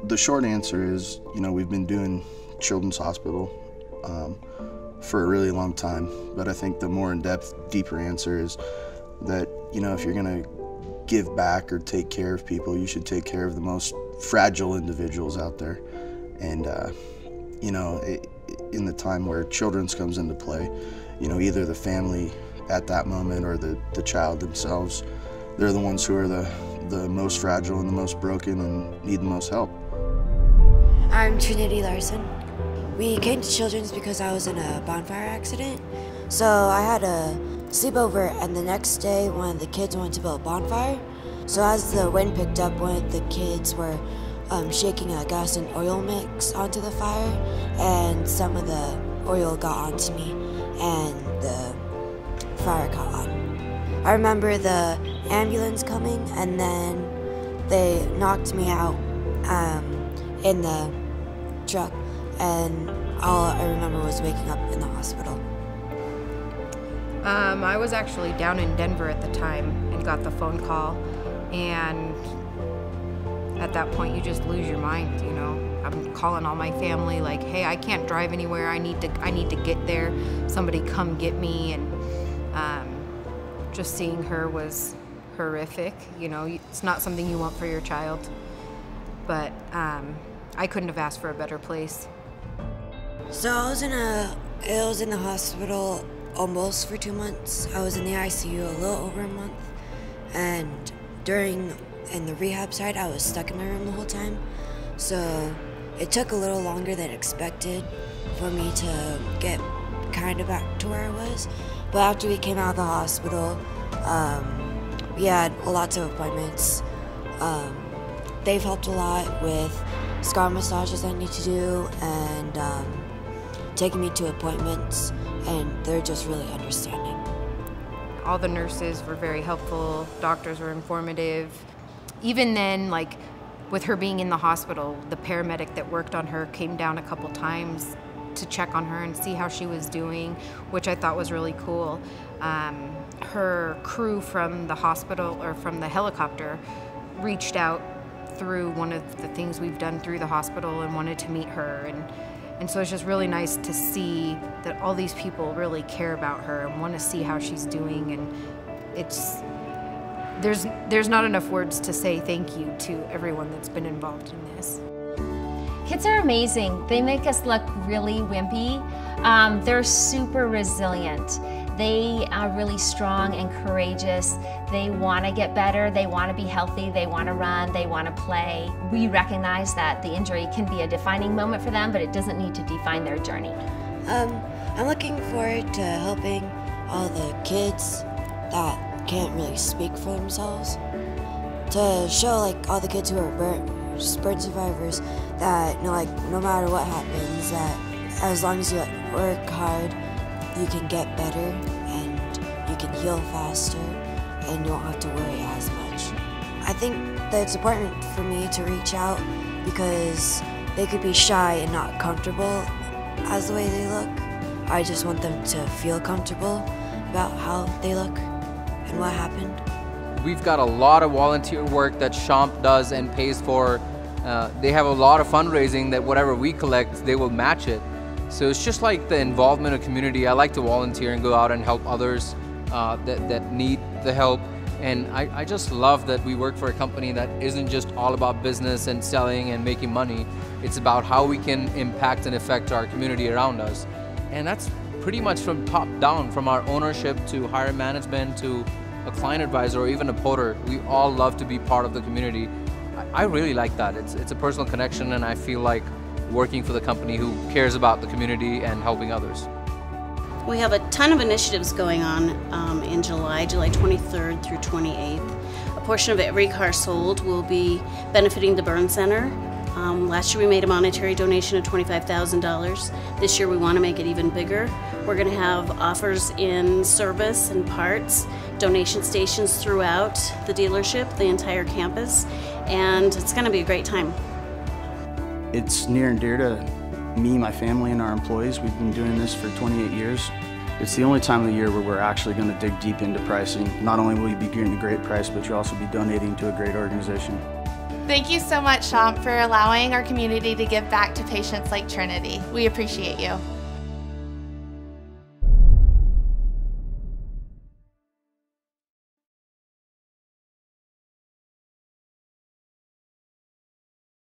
The short answer is, we've been doing Children's Hospital for a really long time, but I think the more in-depth, deeper answer is that, if you're going to give back or take care of people, you should take care of the most fragile individuals out there. And, in the time where children's comes into play, either the family at that moment or the child themselves, they're the ones who are the most fragile and the most broken and need the most help. I'm Trinity Larson. We came to Children's because I was in a bonfire accident. So I had a sleepover, and the next day one of the kids wanted to build a bonfire. So as the wind picked up, one of the kids were shaking a gas and oil mix onto the fire, and some of the oil got onto me and the fire caught on. I remember the ambulance coming, and then they knocked me out in the truck, and all I remember was waking up in the hospital. I was actually down in Denver at the time and got the phone call, and at that point you just lose your mind, I'm calling all my family like, hey, I can't drive anywhere, I need to get there, somebody come get me. And just seeing her was horrific. It's not something you want for your child, but I couldn't have asked for a better place. So I was in the hospital almost for 2 months. I was in the ICU a little over a month, and in the rehab side, I was stuck in my room the whole time. So it took a little longer than expected for me to get kind of back to where I was. But after we came out of the hospital, we had lots of appointments. They've helped a lot with scar massages I need to do, and taking me to appointments, and they're just really understanding. All the nurses were very helpful, doctors were informative. Even then, like with her being in the hospital, the paramedic that worked on her came down a couple times to check on her and see how she was doing, which I thought was really cool. Her crew from the hospital, or from the helicopter, reached out through one of the things we've done through the hospital and wanted to meet her. And so it's just really nice to see that all these people really care about her and want to see how she's doing. And there's not enough words to say thank you to everyone that's been involved in this. Kids are amazing. They make us look really wimpy. They're super resilient. They are really strong and courageous. They want to get better, they want to be healthy, they want to run, they want to play. We recognize that the injury can be a defining moment for them, but it doesn't need to define their journey. I'm looking forward to helping all the kids that can't really speak for themselves, to show all the kids who are burn survivors that no matter what happens, that as long as you work hard, you can get better and you can heal faster and you don't have to worry as much. I think that it's important for me to reach out because they could be shy and not comfortable as the way they look. I just want them to feel comfortable about how they look and what happened. We've got a lot of volunteer work that Schomp does and pays for. They have a lot of fundraising that whatever we collect, they will match it. So it's just like the involvement of community. I like to volunteer and go out and help others that need the help. And I just love that we work for a company that isn't just all about business and selling and making money. It's about how we can impact and affect our community around us. And that's pretty much from top down, from our ownership to higher management to a client advisor or even a porter. We all love to be part of the community. I really like that. It's a personal connection, and I feel like working for the company who cares about the community and helping others. We have a ton of initiatives going on in July 23rd through 28th. A portion of every car sold will be benefiting the Burn Center. Last year we made a monetary donation of $25,000. This year we want to make it even bigger. We're going to have offers in service and parts, donation stations throughout the dealership, the entire campus, and it's going to be a great time. It's near and dear to me, my family, and our employees. We've been doing this for 28 years. It's the only time of the year where we're actually going to dig deep into pricing. Not only will you be getting a great price, but you'll also be donating to a great organization. Thank you so much, Schomp, for allowing our community to give back to patients like Trinity. We appreciate you.